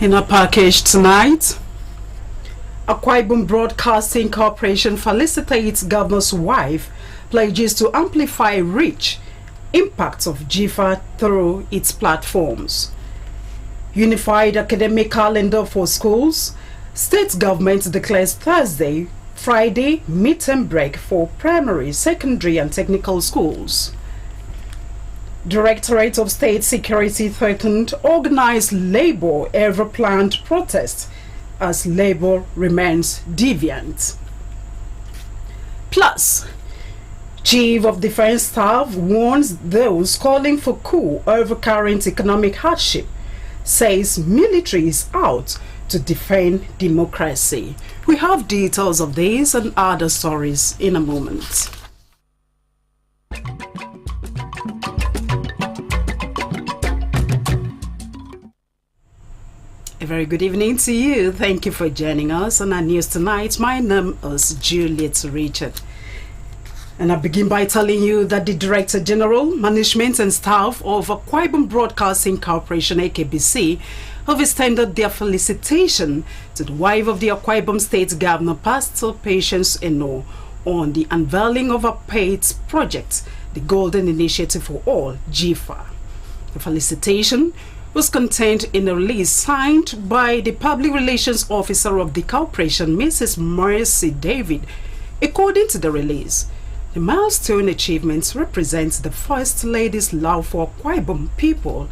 In our package tonight, Akwa Ibom Broadcasting Corporation felicitates governor's wife, pledges to amplify reach, impact of GIFA through its platforms. Unified academic calendar for schools, state government declares Thursday, Friday midterm break for primary, secondary and technical schools. Directorate of State Security threatened organized labor ever planned protest as labor remains deviant. Plus, Chief of Defense Staff warns those calling for coup over current economic hardship, says military is out to defend democracy. We have details of these and other stories in a moment. A very good evening to you. Thank you for joining us on our news tonight. My name is Juliet Richard. And I begin by telling you that the Director General, Management and Staff of Akwa Ibom Broadcasting Corporation, AKBC, have extended their felicitation to the wife of the Akwa Ibom State Governor, Pastor Patience Eno, on the unveiling of a paid project, the Golden Initiative for All, GIFA. The felicitation was contained in a release signed by the Public Relations Officer of the corporation, Mrs. Mercy David. According to the release, the milestone achievements represent the First Lady's love for Akwa Ibom people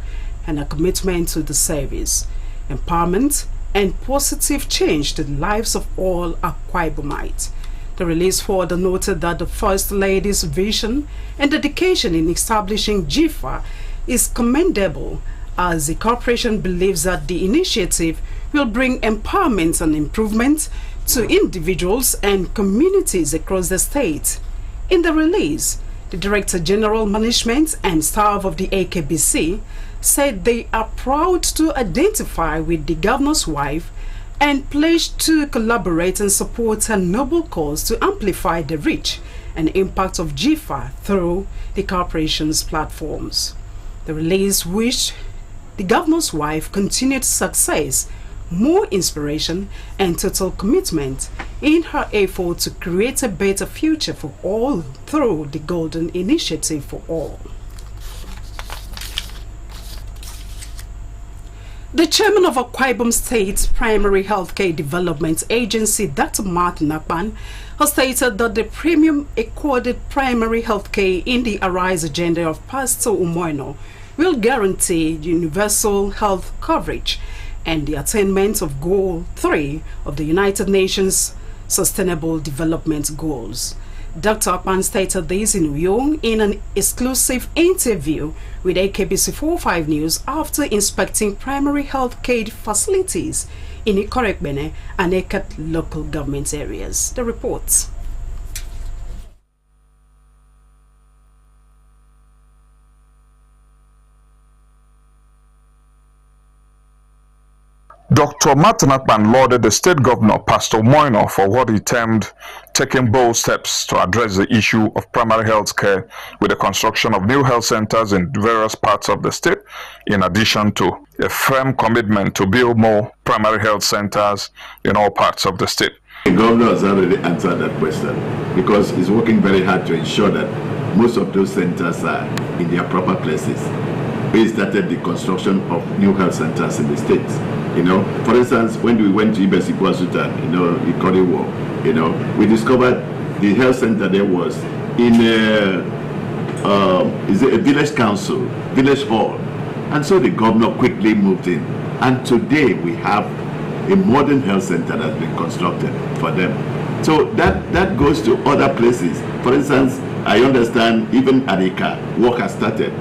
and a commitment to the service, empowerment, and positive change to the lives of all Akwa Ibomites. The release further noted that the First Lady's vision and dedication in establishing GIFA is commendable, as the corporation believes that the initiative will bring empowerment and improvement to individuals and communities across the state. In the release, the Director General Management and Staff of the AKBC said they are proud to identify with the governor's wife and pledged to collaborate and support a noble cause to amplify the reach and impact of GIFA through the corporation's platforms. The release wished the governor's wife continued success, more inspiration, and total commitment in her effort to create a better future for all through the Golden Initiative for All. The chairman of Akwa Ibom State Primary Healthcare Development Agency, Dr. Martin Akpan, has stated that the premium accorded primary healthcare in the Arise agenda of Pastor Umoino will guarantee universal health coverage and the attainment of Goal 3 of the United Nations Sustainable Development Goals. Dr. Akpan stated this in Uyo in an exclusive interview with AKBC 45 News after inspecting primary health care facilities in Ikorekbene and Ekat local government areas. The reports. Dr. Martin Akpan lauded the state governor, Pastor Moino, for what he termed taking bold steps to address the issue of primary health care with the construction of new health centers in various parts of the state, in addition to a firm commitment to build more primary health centers in all parts of the state. The governor has already answered that question because he's working very hard to ensure that most of those centers are in their proper places. We started the construction of new health centers in the states. For instance, when we went to Ibesi Kwasutan, Ikori War, we discovered the health center there was in a village council, village hall. And so the governor quickly moved in. And today we have a modern health center that's been constructed for them. So that goes to other places. For instance, I understand even Arika, work has started.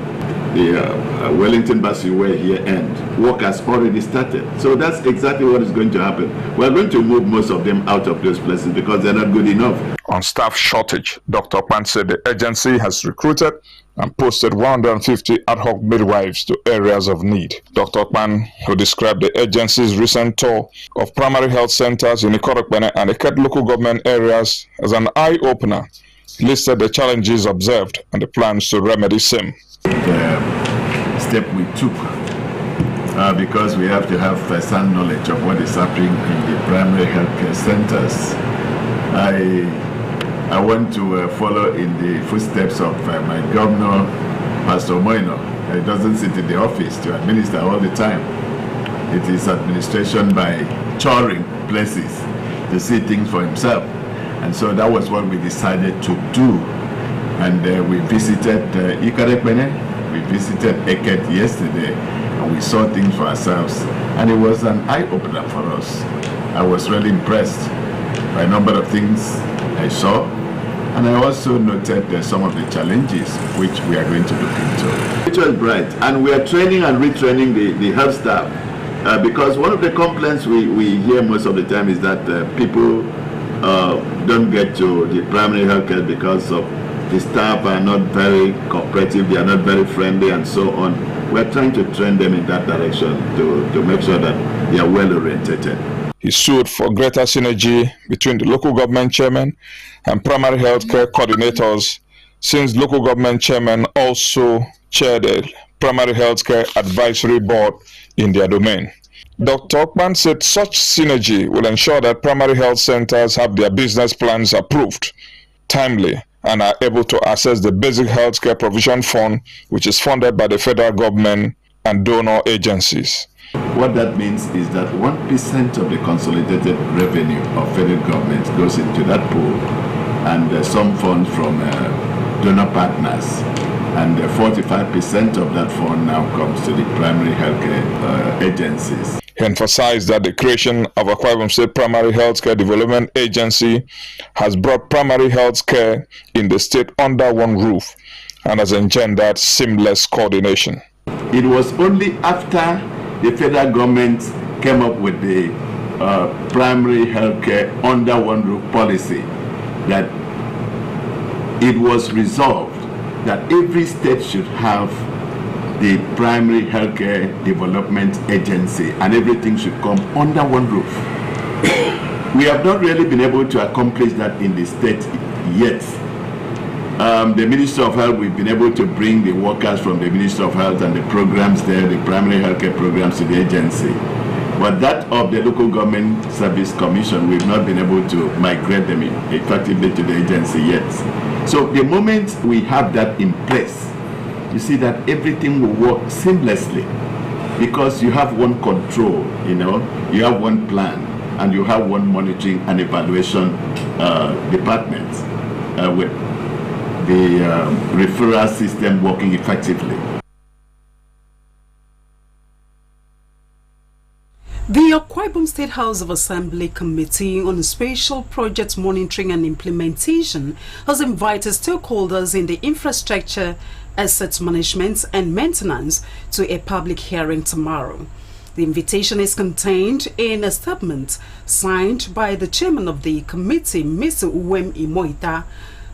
The Wellington Basiwe here end, work has already started. So that's exactly what is going to happen. We're going to move most of them out of those places because they're not good enough. On staff shortage, Dr. Okpan said the agency has recruited and posted 150 ad hoc midwives to areas of need. Dr. Okpan, who described the agency's recent tour of primary health centers in Ikorekpene and Eket local government areas as an eye-opener, listed the challenges observed and the plans to remedy same. The step we took because we have to have first-hand knowledge of what is happening in the primary healthcare centers. I want to follow in the footsteps of my governor, Pastor Moino. He doesn't sit in the office to administer all the time. It is administration by touring places to see things for himself. And so that was what we decided to do. And we visited Ikorekpene, we visited Eket yesterday, and we saw things for ourselves. And it was an eye-opener for us. I was really impressed by a number of things I saw. And I also noted some of the challenges which we are going to look into. It was bright, and we are training and retraining the health staff because one of the complaints we hear most of the time is that people don't get to the primary health care because of the staff are not very cooperative, they are not very friendly, and so on. We're trying to train them in that direction to make sure that they are well oriented. He sued for greater synergy between the local government chairman and primary healthcare coordinators, since local government chairman also chaired the primary healthcare advisory board in their domain. Dr. Okpan said such synergy will ensure that primary health centers have their business plans approved timely and are able to access the Basic Healthcare Provision Fund, which is funded by the federal government and donor agencies. What that means is that 1% of the consolidated revenue of federal government goes into that pool, and some funds from donor partners, and 45% of that fund now comes to the primary healthcare agencies. He emphasized that the creation of Akwa Ibom State Primary Healthcare Development Agency has brought primary health care in the state under one roof and has engendered seamless coordination. It was only after the federal government came up with the primary healthcare under one roof policy that it was resolved that every state should have the primary healthcare development agency and everything should come under one roof. We have not really been able to accomplish that in the state yet. The Ministry of Health, we've been able to bring the workers from the Ministry of Health and the programs there, the primary healthcare programs, to the agency. But that of the Local Government Service Commission, we've not been able to migrate them effectively to the agency yet. So the moment we have that in place, you see that everything will work seamlessly because you have one control, you have one plan, and you have one monitoring and evaluation department with the referral system working effectively. The Akwa Ibom State House of Assembly Committee on Special Project Monitoring and Implementation has invited stakeholders in the infrastructure, asset management and maintenance to a public hearing tomorrow. The invitation is contained in a statement signed by the chairman of the committee, Mr. Uwem Imoita.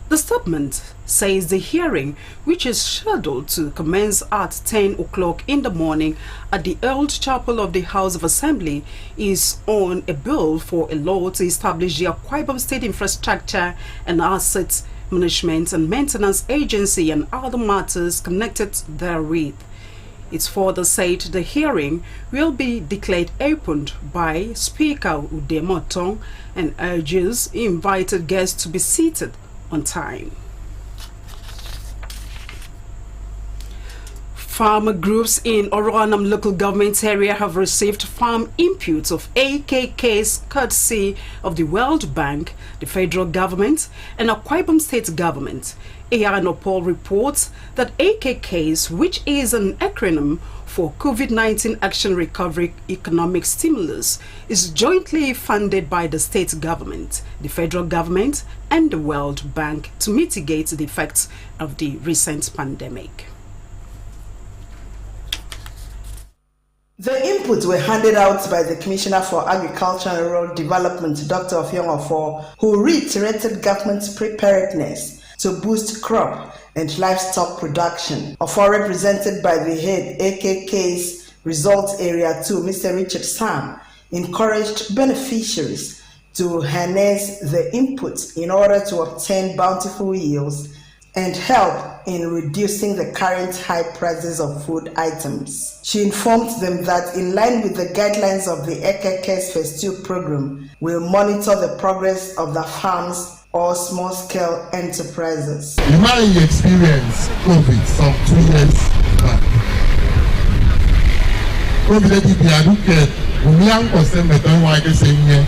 The statement says the hearing, which is scheduled to commence at 10 o'clock in the morning at the Old Chapel of the House of Assembly, is on a bill for a law to establish the Akwa Ibom State Infrastructure and Asset Management and Maintenance Agency and other matters connected therewith. It's further said the hearing will be declared opened by Speaker Udemotong and urges invited guests to be seated on time. Farmer groups in Oroanam local government area have received farm inputs of AKKs courtesy of the World Bank, the federal government, and Akwa Ibom state government. Paul reports that AKKs, which is an acronym for COVID-19 Action Recovery Economic Stimulus, is jointly funded by the state government, the federal government, and the World Bank to mitigate the effects of the recent pandemic. The inputs were handed out by the Commissioner for Agriculture and Rural Development, Dr. Ofiong Ofor, who reiterated government's preparedness to boost crop and livestock production. Ofor, represented by the head AKK's Results Area 2, Mr. Richard Sam, encouraged beneficiaries to harness the inputs in order to obtain bountiful yields and help in reducing the current high prices of food items. She informed them that in line with the guidelines of the AKK's Phase 2 program, will monitor the progress of the farms or small-scale enterprises. In my experience, COVID some 2 years back, COVID did the aduke, young person beton like the same year.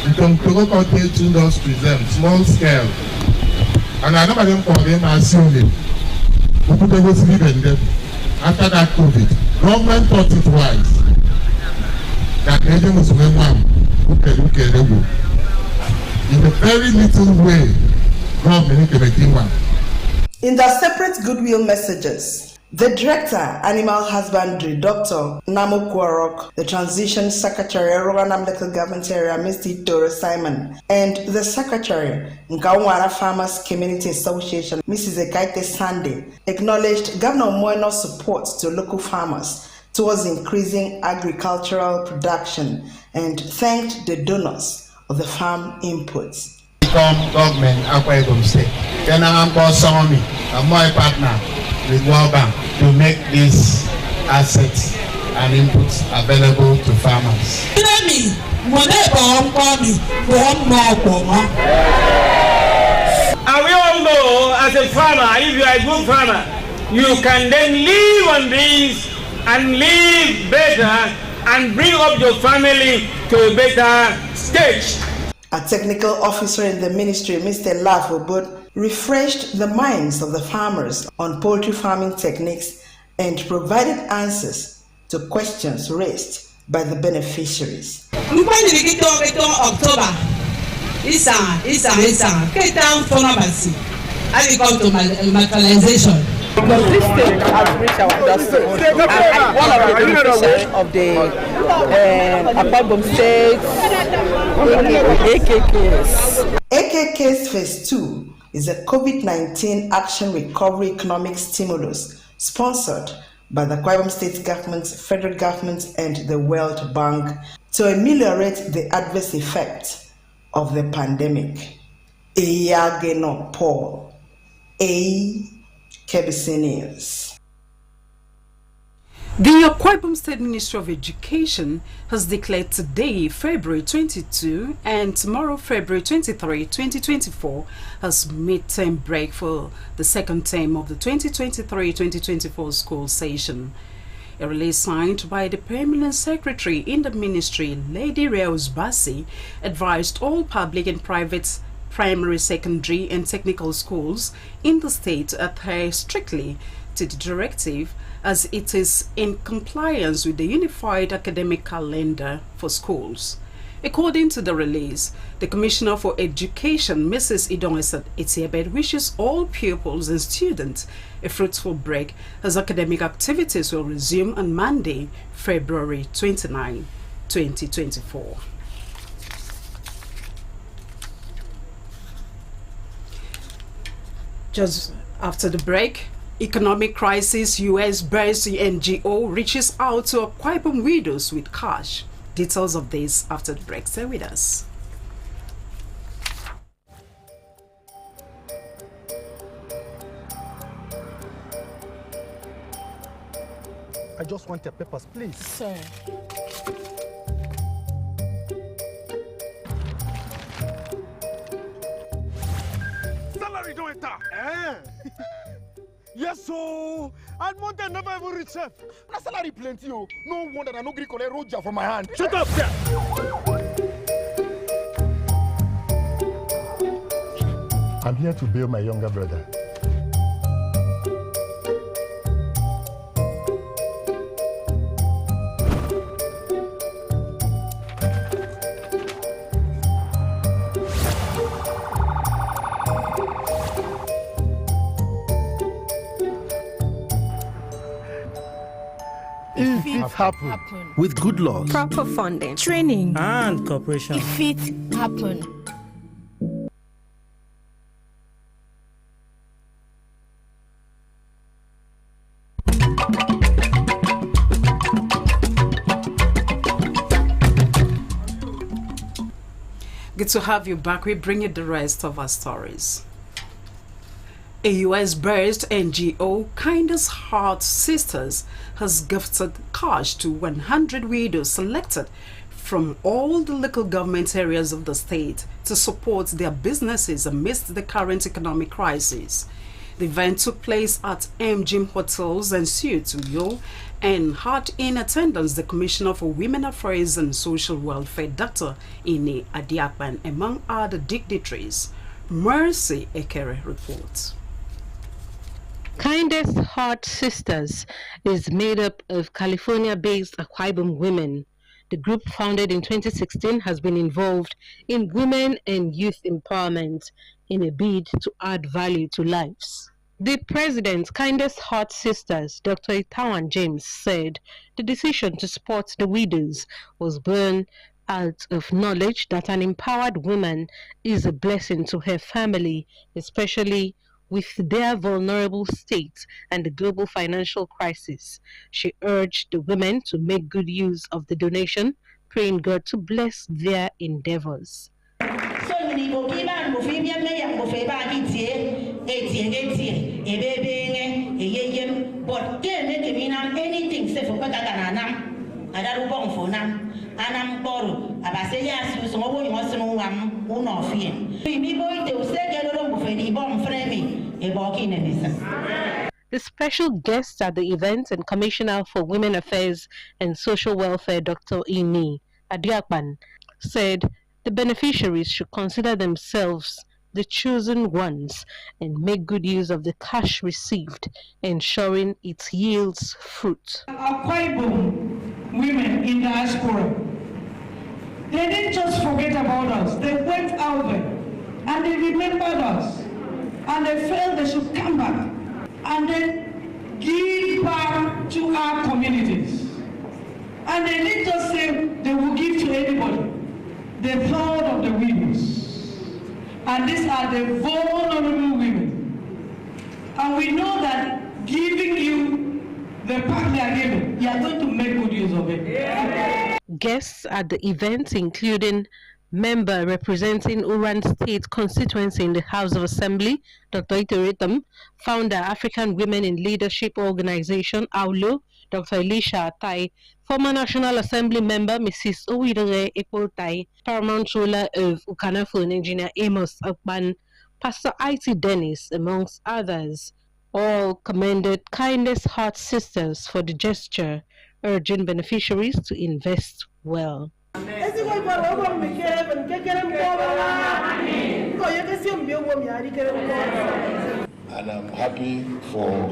You can cook cottage industries, small scale. And I never them call them as only. We put over after that COVID. Government thought it wise that Asian was one who can in a very little way, government can make one. In their separate goodwill messages, the Director, Animal Husbandry, Dr. Namo Kwarok, the Transition Secretary, Oroanam Local Government Area, Mr. Dora Simon, and the Secretary, Ngawara Farmers Community Association, Mrs. Ekaite Sande, acknowledged Governor Moino's support to local farmers towards increasing agricultural production and thanked the donors of the farm inputs. Become government, Akwa Ibom State. Then I'm called Somi, my partner with World Bank to make these assets and inputs available to farmers. And we all know, as a farmer, if you are a good farmer, you can then live on this and live better and bring up your family to a better stage. A technical officer in the ministry, Mr. Lafobot, refreshed the minds of the farmers on poultry farming techniques and provided answers to questions raised by the beneficiaries. Because this state has reached our doorstep, and one of the beneficiaries of the Akwa Ibom State AKKs. AKK's Phase 2 is a COVID-19 Action Recovery Economic Stimulus sponsored by the Akwa Ibom State Government, Federal Government, and the World Bank to ameliorate the adverse effects of the pandemic. Eyageno Paul, KBC News. The Akwa Ibom State Ministry of Education has declared today, February 22, and tomorrow, February 23, 2024, as midterm break for the second term of the 2023-2024 school session. A release signed by the Permanent Secretary in the Ministry, Lady Reus Bassi, advised all public and private primary, secondary, and technical schools in the state to adhere strictly to the directive, as it is in compliance with the Unified Academic Calendar for schools. According to the release, the Commissioner for Education, Mrs. Idong Etiebed, wishes all pupils and students a fruitful break as academic activities will resume on Monday, February 29, 2024. Just after the break, economic crisis, US-based NGO reaches out to Akwa Ibom widows with cash. Details of this after the break. Stay with us. I just want your papers, please. Sir. Salary don't enter. Yes, so And Monte never even reach safe. My salary plenty, oh. No wonder I no gree collect road job from my hand. Shut up, sir. I'm here to bail my younger brother. If it happen. With good laws, Proper funding, training, and cooperation. if it happen. Good to have you back. We bring you the rest of our stories. A US-based NGO, Kindest Heart Sisters, has gifted cash to 100 widows selected from all the local government areas of the state to support their businesses amidst the current economic crisis. The event took place at MGM Hotels and Suites, Uyo, and had in attendance the Commissioner for Women Affairs and Social Welfare, Dr. Ine Adiakpan, among other dignitaries. Mercy Ekere reports. Kindest Heart Sisters is made up of California-based Akwa Ibom women. The group, founded in 2016, has been involved in women and youth empowerment in a bid to add value to lives. The president, Kindest Heart Sisters, Dr. Itawan James, said the decision to support the widows was born out of knowledge that an empowered woman is a blessing to her family, especially with their vulnerable state and the global financial crisis. She urged the women to make good use of the donation, praying God to bless their endeavors. The special guest at the event and Commissioner for Women Affairs and Social Welfare, Dr. Ine Adiakpan, said the beneficiaries should consider themselves the chosen ones and make good use of the cash received, ensuring it yields fruit. Akwa Ibom women in diaspora, they didn't just forget about us. They went out there and they remembered us, and they felt they should come back and then give back to our communities. And they didn't just say they will give to anybody. They thought of the widows. And these are the vulnerable women. And we know that giving you the part they are given, you are going to make good use of it. Yeah. Guests at the event, including member representing Uran State constituency in the House of Assembly, Dr. Iteretam, founder African Women in Leadership Organization, AULO, Dr. Elisha Atai, former National Assembly member Mrs. Owidere Epotai, paramount ruler of Ukanafon engineer Amos Akpan, Pastor I.T. Dennis, amongst others, all commended Kindest Heart Sisters for the gesture, urging beneficiaries to invest well. And I'm happy for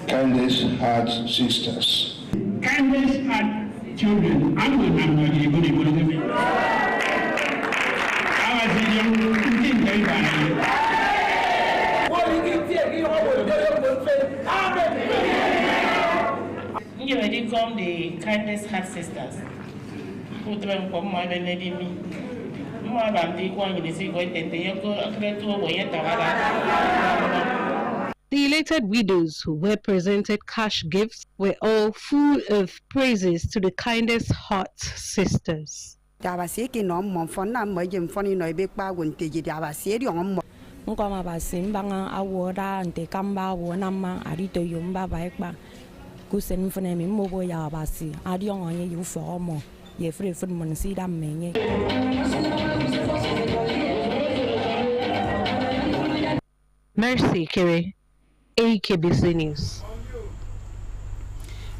Kindest Heart Sisters. Kindest Heart children. You already come the Kindest Heart Sisters. The elated widows who were presented cash gifts were all full of praises to the Kindest Heart Sisters. Mercy Kere, AKBC News.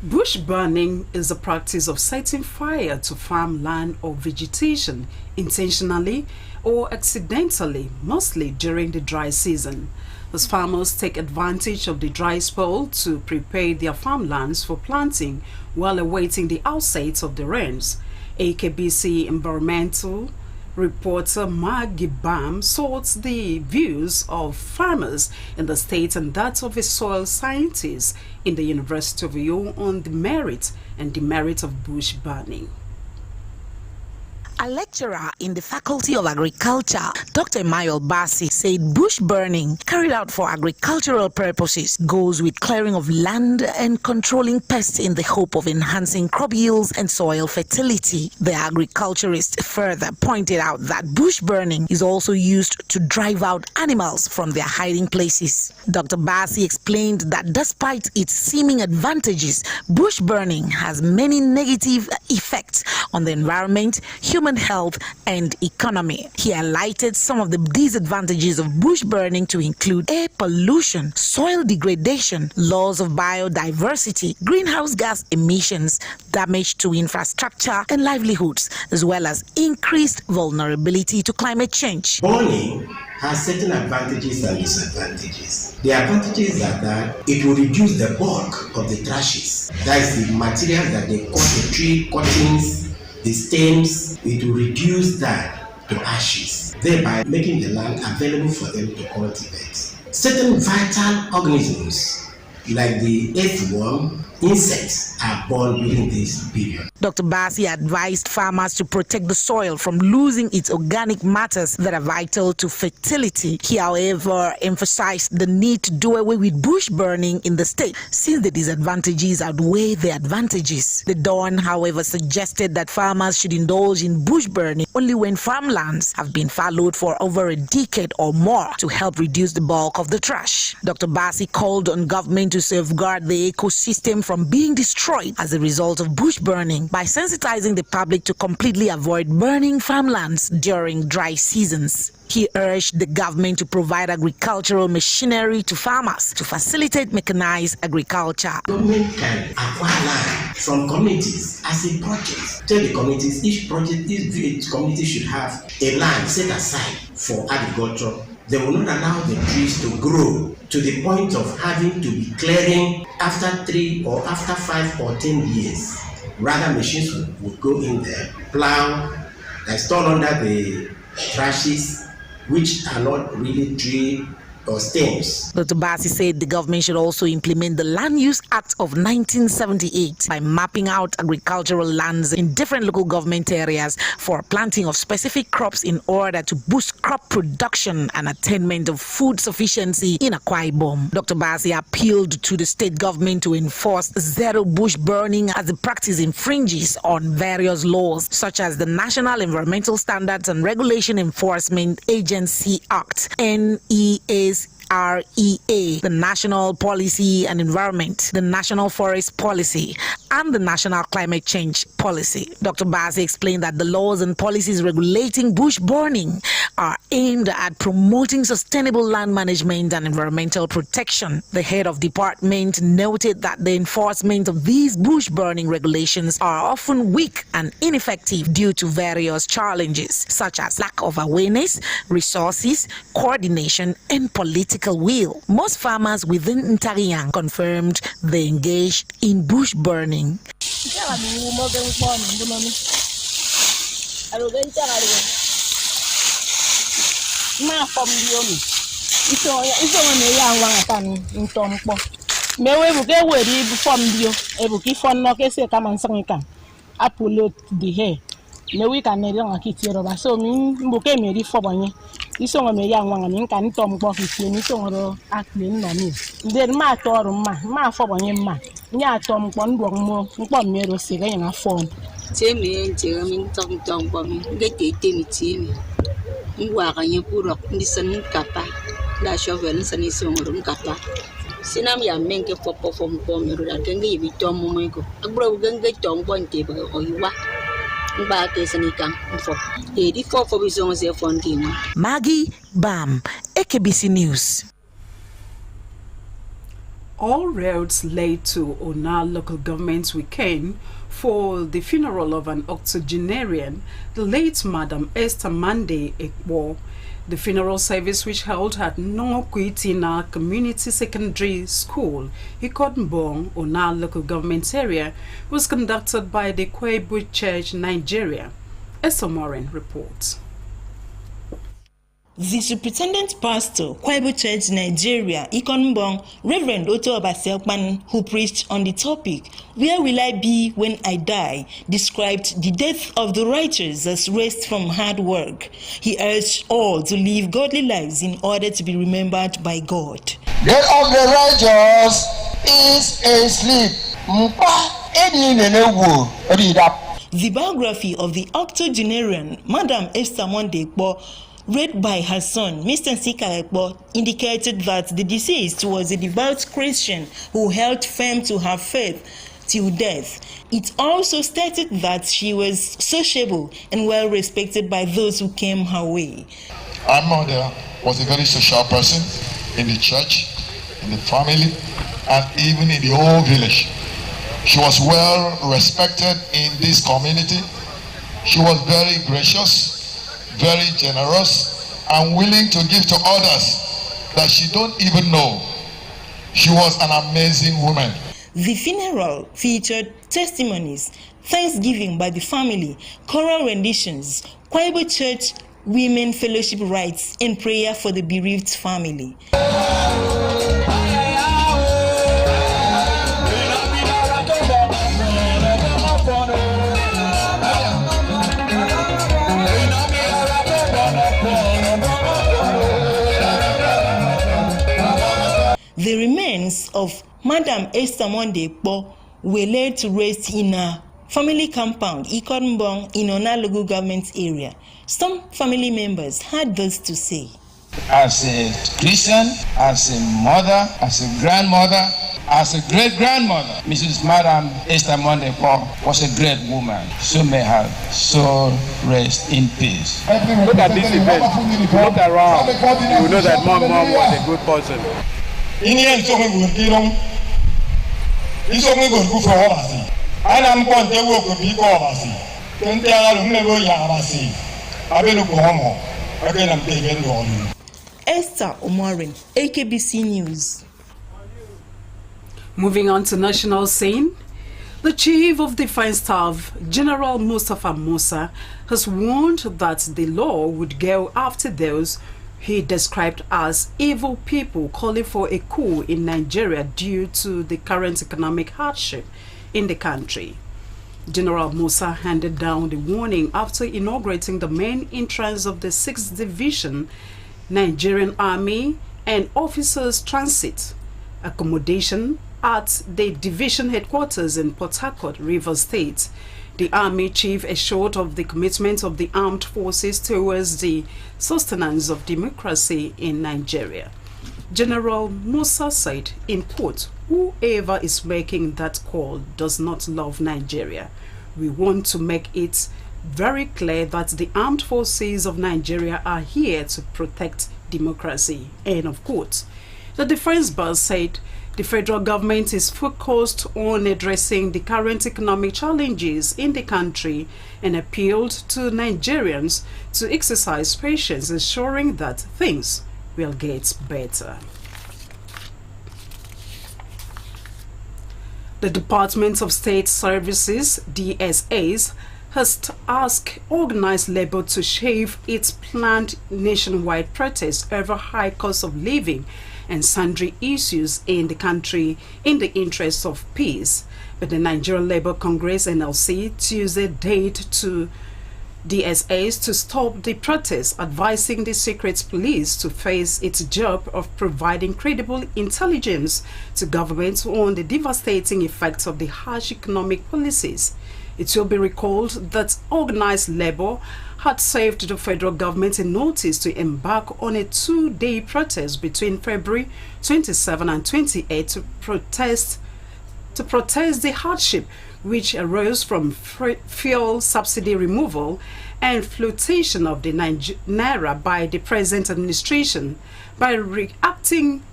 Bush burning is the practice of setting fire to farmland or vegetation intentionally or accidentally, mostly during the dry season. As farmers take advantage of the dry spell to prepare their farmlands for planting while awaiting the outset of the rains. AKBC environmental reporter Maggie Bam sought the views of farmers in the state and that of a soil scientist in the University of Uyo on the merit and demerit of bush burning. A lecturer in the Faculty of Agriculture, Dr. Emmanuel Bassi, said bush burning carried out for agricultural purposes goes with clearing of land and controlling pests in the hope of enhancing crop yields and soil fertility. The agriculturist further pointed out that bush burning is also used to drive out animals from their hiding places. Dr. Bassi explained that despite its seeming advantages, bush burning has many negative effects on the environment, human health and economy. He highlighted some of the disadvantages of bush burning to include air pollution, soil degradation, loss of biodiversity, greenhouse gas emissions, damage to infrastructure and livelihoods, as well as increased vulnerability to climate change. Burning has certain advantages and disadvantages. The advantages are that it will reduce the bulk of the trashes. That is the materials that they cut the tree cuttings, the stems. It will reduce that to ashes, thereby making the land available for them to cultivate. Certain vital organisms like the earthworm, insects are born during this period. Dr. Bassi advised farmers to protect the soil from losing its organic matters that are vital to fertility. He, however, emphasized the need to do away with bush burning in the state since the disadvantages outweigh the advantages. The Dawn, however, suggested that farmers should indulge in bush burning only when farmlands have been fallowed for over a decade or more to help reduce the bulk of the trash. Dr. Bassi called on government to safeguard the ecosystem from being destroyed as a result of bush burning by sensitizing the public to completely avoid burning farmlands during dry seasons. He urged the government to provide agricultural machinery to farmers to facilitate mechanized agriculture. Government can acquire land from communities as a project. Tell the communities each community should have a land set aside for agriculture. They will not allow the trees to grow to the point of having to be clearing after 3 or after 5 or 10 years. Rather, machines would go in there, plow, install under the trashes, which are not really tree or stems. Dr. Bassi said the government should also implement the Land Use Act of 1978 by mapping out agricultural lands in different local government areas for planting of specific crops in order to boost crop production and attainment of food sufficiency in Akwa Ibom. Dr. Bassi appealed to the state government to enforce zero bush burning as the practice infringes on various laws such as the National Environmental Standards and Regulation Enforcement Agency Act, NEA's REA, the National Policy and Environment, the National Forest Policy, and the National Climate Change Policy. Dr. Bassi explained that the laws and policies regulating bush burning are aimed at promoting sustainable land management and environmental protection. The head of department noted that the enforcement of these bush burning regulations are often weak and ineffective due to various challenges such as lack of awareness, resources, coordination, and political will. Most farmers within Ntariang confirmed they engaged in bush burning. Mewi kan ne long akiti roba so mi mboke me ri fobonye iso ngome ya nwanga mi kan tom gbo kiti mi so ngoro akle nna mi nde ma toru ma fobonye ma nya tom gbo ndo mo mpo mero se ga nya fon temi nje mi tom gbo mi ngete temi temi ngwa ga nye puro ndi san kapa la shovel san iso ngoro kapa sinam ya menge popo fom ko mero da genge yibi tom mo ko agbro genge tom gbo nte ba oyiwa. Maggie Bam, AKBC News. All roads led to Ona local government weekend for the funeral of an octogenarian, the late Madam Esther Monday Ekwo. The funeral service, which held at Nongokwitina Community Secondary School, Ikotenbong, Ona local government area, was conducted by the Kwebu Church, Nigeria. Esther Morin reports. The Superintendent Pastor, Kwebu Church, Nigeria, Ikotenbong, Reverend Otto Abaselkman, who preached on the topic, "Where will I be when I die?" described the death of the righteous as rest from hard work. He urged all to live godly lives in order to be remembered by God. "Death of the righteous is asleep." The biography of the octogenarian, Madam Esther Monday Ekpo, read by her son, Mr. Nsika Ekpo, indicated that the deceased was a devout Christian who held firm to her faith till death. It also stated that she was sociable and well respected by those who came her way. Our mother was a very social person in the church, in the family, and even in the whole village. She was well respected in this community. She was very gracious, very generous, and willing to give to others that she don't even know. She was an amazing woman. The funeral featured testimonies, thanksgiving by the family, choral renditions, Kwebu Church Women Fellowship rites, and prayer for the bereaved family. The remains of Madam Esther Monday Ekpo were laid to rest in a family compound, Ikotenbong, in Ona local government area. Some family members had this to say. As a Christian, as a mother, as a grandmother, as a great-grandmother, Mrs. Madam Esther Monday Ekpo was a great woman. So may her soul rest in peace. Look at this event. Look around. You know that Mom was a good person. Indian song good kilong. This song good for Obasi. And I'm going to work with people Obasi. Don't tell them never Yabasi. I will go home. Again, I'm taking on. Esther Omorin, AKBC News. Moving on to national scene, the Chief of Defense Staff, General Mustafa Musa, has warned that the law would go after those he described as evil people calling for a coup in Nigeria due to the current economic hardship in the country. General Musa handed down the warning after inaugurating the main entrance of the 6th Division Nigerian Army and Officers Transit accommodation at the division headquarters in Port Harcourt, Rivers State. The Army Chief assured of the commitment of the armed forces towards the sustenance of democracy in Nigeria. General Musa said, in quote, "Whoever is making that call does not love Nigeria. We want to make it very clear that the armed forces of Nigeria are here to protect democracy." End of quote. The defense boss said the federal government is focused on addressing the current economic challenges in the country and appealed to Nigerians to exercise patience, ensuring that things will get better. The Department of State Services, DSAs, has asked organized labor to shave its planned nationwide protest over high cost of living and sundry issues in the country in the interest of peace. But the Nigerian Labour Congress, NLC, Tuesday date to DSAs to stop the protest, advising the secret police to face its job of providing credible intelligence to government on the devastating effects of the harsh economic policies. It will be recalled that organized labor had served the federal government a notice to embark on a 2-day protest between February 27 and 28 to protest the hardship which arose from fuel subsidy removal and flotation of the Naira by the present administration. By reacting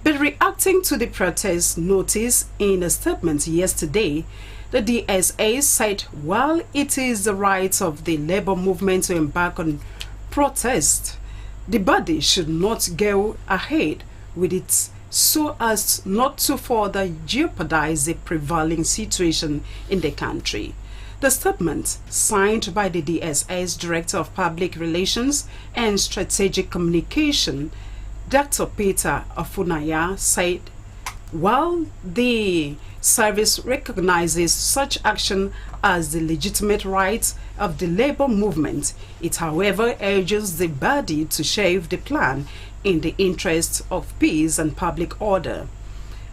But reacting to the protest notice in a statement yesterday, the DSA said while it is the right of the labor movement to embark on protest, the body should not go ahead with it so as not to further jeopardize the prevailing situation in the country. The statement, signed by the DSA's Director of Public Relations and Strategic Communication, Dr. Peter Afunaya, said while the service recognizes such action as the legitimate right of the labor movement, it however urges the body to shape the plan in the interest of peace and public order.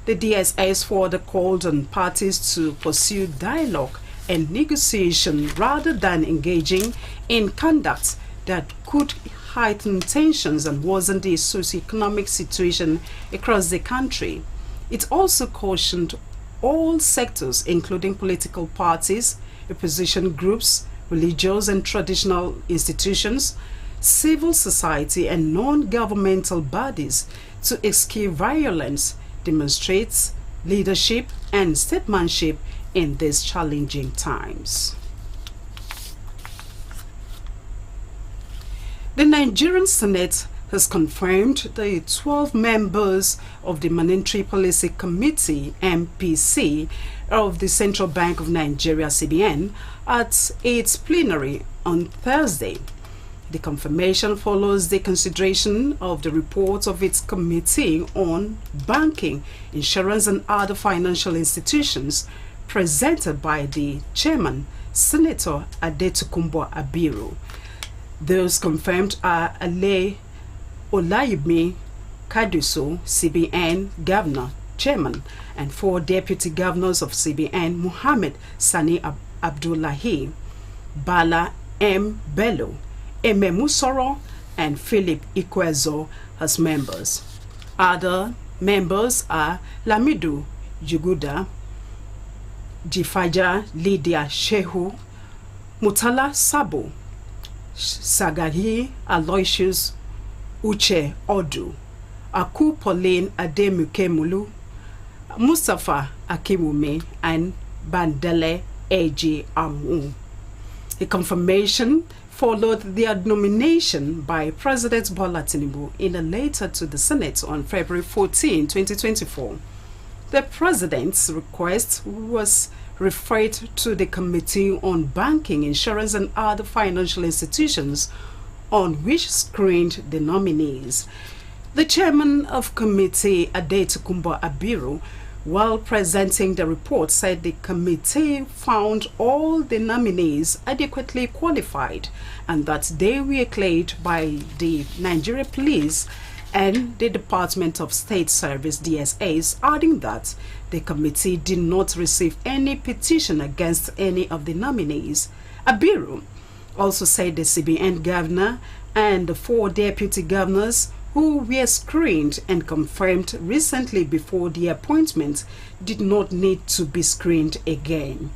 The DSA further called on parties to pursue dialogue and negotiation rather than engaging in conduct that could heighten tensions and worsen the socioeconomic situation across the country. It also cautioned all sectors, including political parties, opposition groups, religious and traditional institutions, civil society and non-governmental bodies to eschew violence, demonstrate leadership and statesmanship in these challenging times. The Nigerian Senate has confirmed the 12 members of the Monetary Policy Committee (MPC) of the Central Bank of Nigeria (CBN) at its plenary on Thursday. The confirmation follows the consideration of the report of its Committee on Banking, Insurance and Other Financial Institutions presented by the chairman, Senator Adetokunbo Abiru. Those confirmed are Ale Olayemi Kaduso, CBN Governor, Chairman, and 4 Deputy Governors of CBN, Muhammad Sani Abdullahi, Bala M. Bello, Eme Musoro, and Philip Ikwezo as members. Other members are Lamidu Juguda, Jifaja Lydia Shehu, Mutala Sabo, Sagari Aloysius Uche Odu, Aku Pauline Ademukemulu, Mustafa Akimume, and Bandele A.J. Amu. The confirmation followed the nomination by President Bola Tinubu in a letter to the Senate on February 14, 2024. The President's request was referred to the Committee on Banking, Insurance and Other Financial Institutions, on which screened the nominees. The chairman of committee, Adetokunbo Abiru, while presenting the report, said the committee found all the nominees adequately qualified and that they were cleared by the Nigeria Police and the Department of State Service DSAs, adding that the committee did not receive any petition against any of the nominees. Abiru also said the CBN governor and the 4 deputy governors who were screened and confirmed recently before the appointment did not need to be screened again.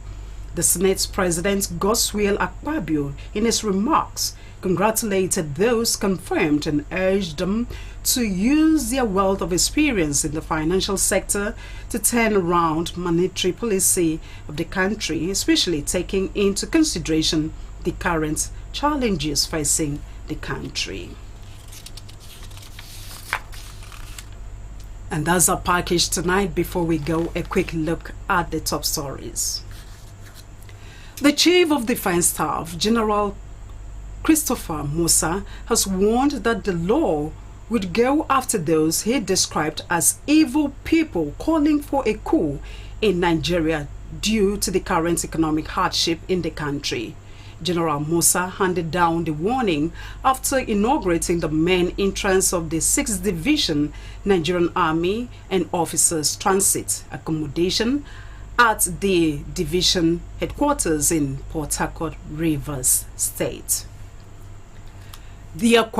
The Senate's President Godswill Akpabio, in his remarks, congratulated those confirmed and urged them to use their wealth of experience in the financial sector to turn around monetary policy of the country, especially taking into consideration the current challenges facing the country. And that's our package tonight. Before we go, a quick look at the top stories. The Chief of Defense Staff, General Christopher Musa, has warned that the law would go after those he described as evil people calling for a coup in Nigeria due to the current economic hardship in the country. General Musa handed down the warning after inaugurating the main entrance of the 6th Division Nigerian Army and Officers Transit accommodation at the division headquarters in Port Harcourt, Rivers State. The